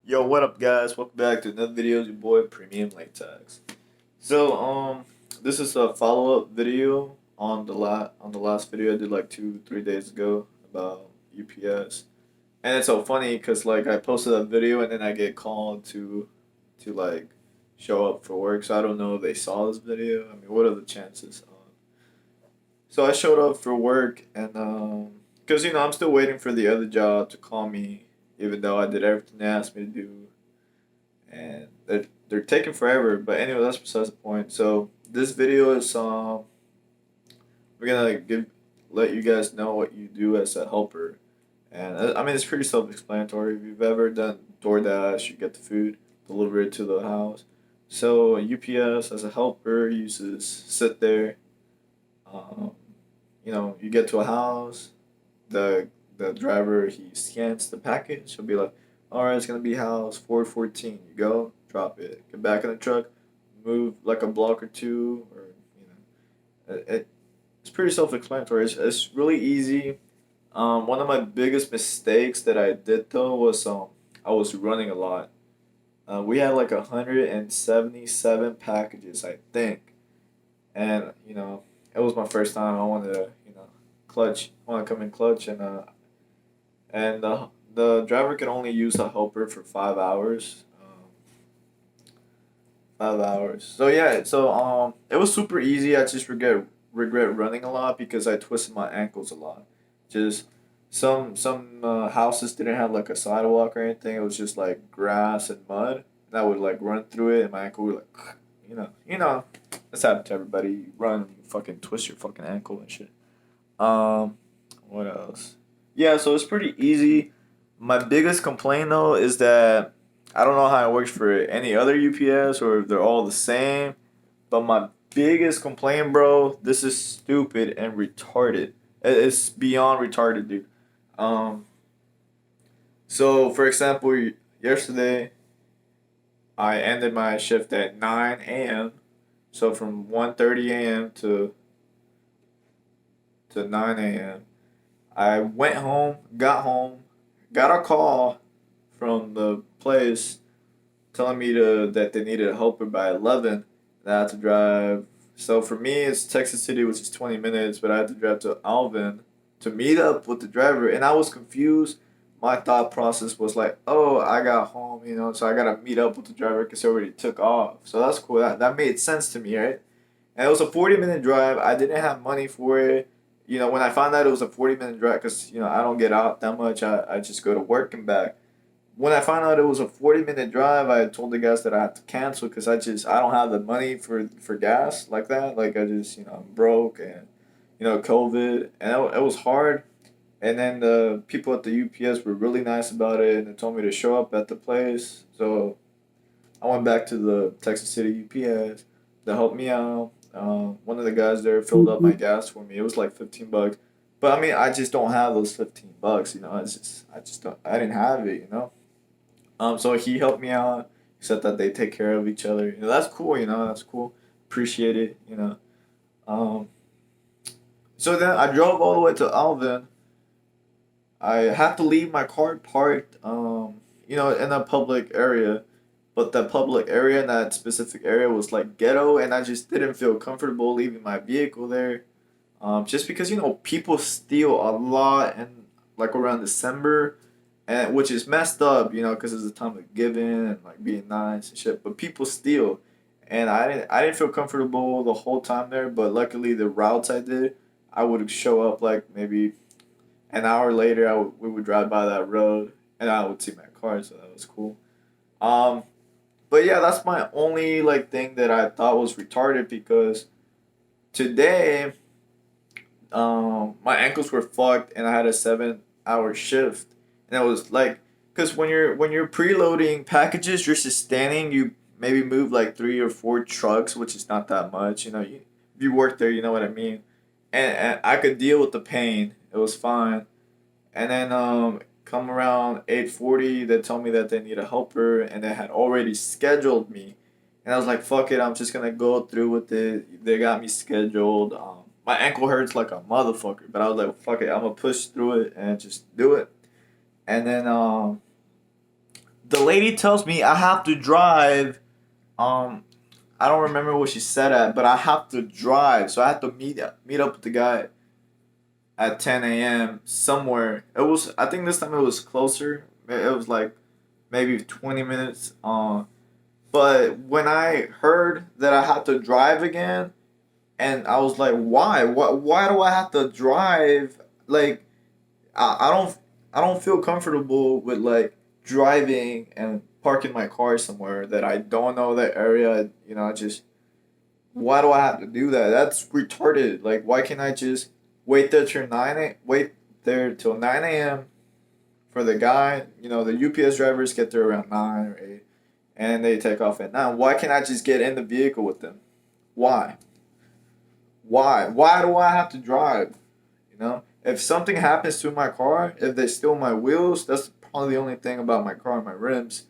Yo, what up, guys? Welcome back to another video. It's your boy Premium Latex. So, this is a follow up video on the last video I did like 2-3 days ago about UPS, and it's so funny because like I posted that video and then I get called to like show up for work. So I don't know if they saw this video. I mean, what are the chances? So I showed up for work and because I'm still waiting for the other job to call me, even though I did everything they asked me to do and they're taking forever. But anyway, that's besides the point. So this video is we're gonna give let you guys know what you do as a helper, and I mean it's pretty self-explanatory. If you've ever done DoorDash, you get the food delivered to the house. So UPS as a helper uses sit there. Um, you get to a house, the driver he scans the package. He'll be like, "All right, it's gonna be house 414." You go, drop it, get back in the truck, move like a block or two, or it's pretty self-explanatory. It's really easy. One of my biggest mistakes that I did though was I was running a lot. We had like 177 packages, I think, and it was my first time. I wanted to clutch. I want to come in clutch, and the driver can only use the helper for 5 hours. 5 hours. So yeah, it was super easy. I just regret running a lot because I twisted my ankles a lot. Just some houses didn't have like a sidewalk or anything. It was just like grass and mud, and I would like run through it, and my ankle would like, that's happened to everybody. You run, you fucking twist your fucking ankle and shit. Um, what else? Yeah, so it's pretty easy. My biggest complaint though is that I don't know how it works for any other UPS or if they're all the same, but my biggest complaint, bro, this is stupid and retarded. It's beyond retarded, dude. Um, so for example, yesterday I ended my shift at 9 a.m. So from 1:30 a.m. to 9 a.m. I went home, got a call from the place telling me that they needed a helper by 11. And I had to drive. So for me, it's Texas City, which is 20 minutes, but I had to drive to Alvin to meet up with the driver. And I was confused. My thought process was like, oh, I got home, so I got to meet up with the driver because he already took off. So that's cool. That made sense to me, right? And it was a 40-minute drive. I didn't have money for it. When I found out it was a 40-minute drive, because, I don't get out that much, I just go to work and back. When I found out it was a 40-minute drive, I told the guys that I had to cancel because I don't have the money for gas like that. Like, I'm broke and, COVID. And it was hard. And then the people at the UPS were really nice about it and they told me to show up at the place. So I went back to the Texas City UPS. They helped me out. One of the guys there filled up my gas for me. It was like $15. But I mean, I just don't have those $15. I just don't. I didn't have it. So he helped me out. He said that they take care of each other. That's cool. That's cool. Appreciate it. Um, so then I drove all the way to Alvin. I had to leave my car parked, in a public area, but the public area in that specific area was like ghetto, and I just didn't feel comfortable leaving my vehicle there. Just because people steal a lot, and like around December, and which is messed up, because it's a time of giving and like being nice and shit. But people steal, and I didn't feel comfortable the whole time there. But luckily, the routes I did, I would show up like maybe an hour later. We would drive by that road, and I would see my car, so that was cool. Um, but yeah, that's my only like thing that I thought was retarded because today my ankles were fucked and I had a 7 hour shift, and it was like, because when you're preloading packages, you're just standing. You maybe move like 3 or 4 trucks, which is not that much. If you work there, you know what I mean. And I could deal with the pain. It was fine. And then come around 8:40, they told me that they need a helper, and they had already scheduled me. And I was like, fuck it, I'm just gonna go through with it. They got me scheduled. My ankle hurts like a motherfucker, but I was like, fuck it, I'm gonna push through it and just do it. And then the lady tells me I have to drive. Um, I don't remember what she said at, but I have to drive, so I have to meet up with the guy at 10 a.m. somewhere. It was, I think this time it was closer. It was like maybe 20 minutes. But when I heard that I had to drive again, and I was like, why? Why do I have to drive? Like, I don't feel comfortable with like driving and parking my car somewhere that I don't know the area. Just why do I have to do that? That's retarded. Like, why can't I just wait there till 9 a.m. for the guy? The UPS drivers get there around 9 or 8, and they take off at 9. Why can't I just get in the vehicle with them? Why? Why do I have to drive? If something happens to my car, if they steal my wheels, that's probably the only thing about my car, my rims,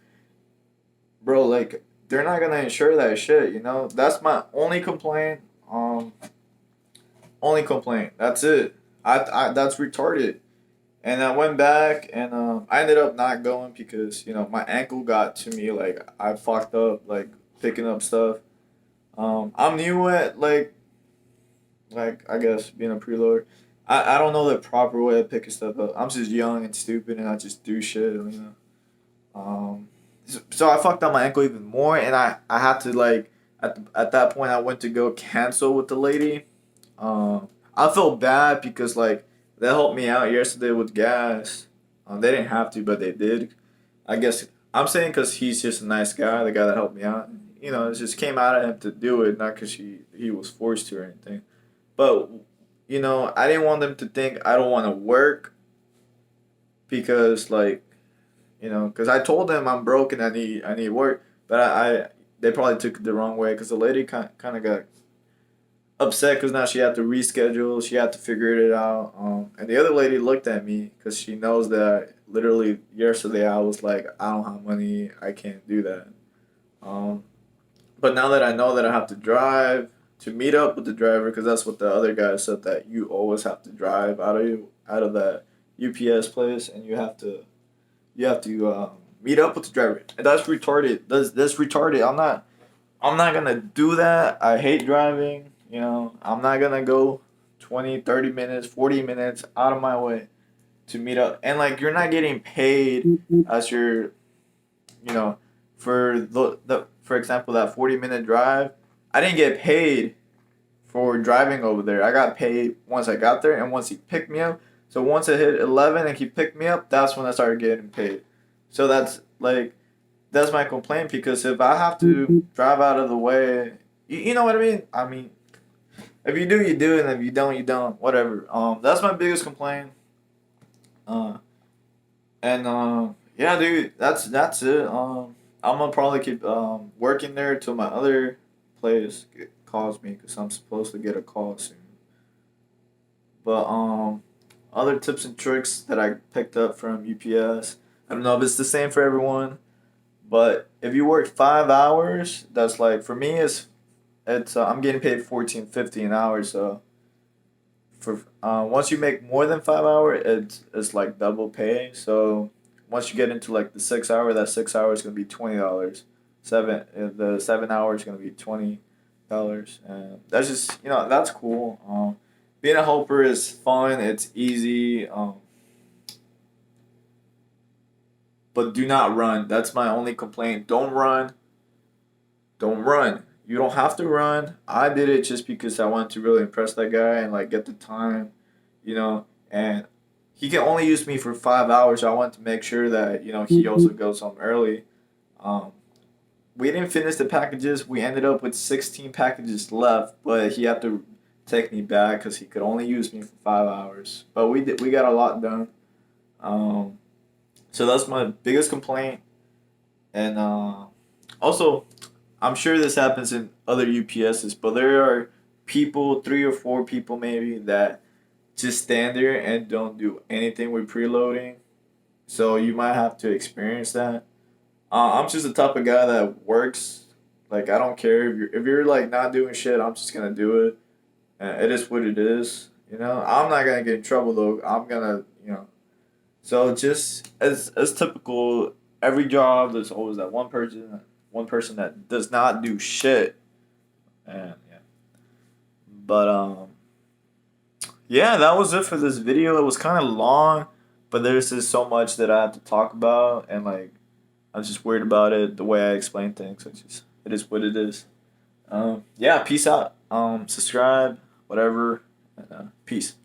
bro. Like, they're not gonna insure that shit. That's my only complaint. Only complaint. That's it. That's retarded. And I went back, and I ended up not going because my ankle got to me. Like, I fucked up like picking up stuff. I'm new at like I guess being a preloader. I don't know the proper way of picking stuff up. I'm just young and stupid, and I just do shit. So I fucked up my ankle even more, and I had to like at that point I went to go cancel with the lady. I felt bad because like they helped me out yesterday with gas. They didn't have to, but they did. I guess I'm saying because he's just a nice guy, the guy that helped me out. It just came out of him to do it, not because he was forced to or anything. But I didn't want them to think I don't want to work because like because I told them I'm broke and I need work, but they probably took it the wrong way because the lady kind of got upset because now she had to reschedule, she had to figure it out, and the other lady looked at me because she knows that literally yesterday I was like I don't have money, I can't do that. Um, but now that I know that I have to drive to meet up with the driver, because that's what the other guy said, that you always have to drive out of that UPS place, and you have to meet up with the driver. And that's retarded. That's retarded. I'm not gonna do that. I hate driving. I'm not gonna go 20, 30 minutes, 40 minutes out of my way to meet up. And like you're not getting paid as your you know, for the for example that 40-minute drive, I didn't get paid for driving over there. I got paid once I got there and once he picked me up. So once it hit 11 and he picked me up, that's when I started getting paid. So that's my complaint because if I have to drive out of the way, you know what I mean? I mean, if you do, you do, and if you don't, you don't. Whatever. That's my biggest complaint. Uh, and yeah, dude, that's it. I'm gonna probably keep working there till my other place calls me because I'm supposed to get a call soon. But other tips and tricks that I picked up from UPS. I don't know if it's the same for everyone, but if you work 5 hours, that's like for me it's I'm getting paid 14.50 an hour. So for once you make more than 5 hour, it's like double pay. So once you get into like the 6 hour, that 6 hours is gonna be $20. The 7 hours is gonna be $20, and that's just that's cool. Being a helper is fun. It's easy. But do not run. That's my only complaint. Don't run. Don't run. You don't have to run. I did it just because I wanted to really impress that guy and like get the time, and he can only use me for 5 hours. So I want to make sure that he also goes home early. Um, we didn't finish the packages. We ended up with 16 packages left, but he had to take me back because he could only use me for 5 hours. But we got a lot done. Um, so that's my biggest complaint, and also I'm sure this happens in other UPSs, but there are people, 3 or 4 people maybe, that just stand there and don't do anything with preloading. So you might have to experience that. I'm just the type of guy that works. Like I don't care if you're like not doing shit. I'm just gonna do it. And it is what it is. I'm not gonna get in trouble though. I'm gonna. So just as typical. every job there's always that one person that does not do shit. And yeah. But yeah, that was it for this video. It was kind of long, but there's just so much that I have to talk about, and like I'm just worried about it the way I explain things. It's just it is what it is. Yeah, peace out. Subscribe, whatever. And, peace.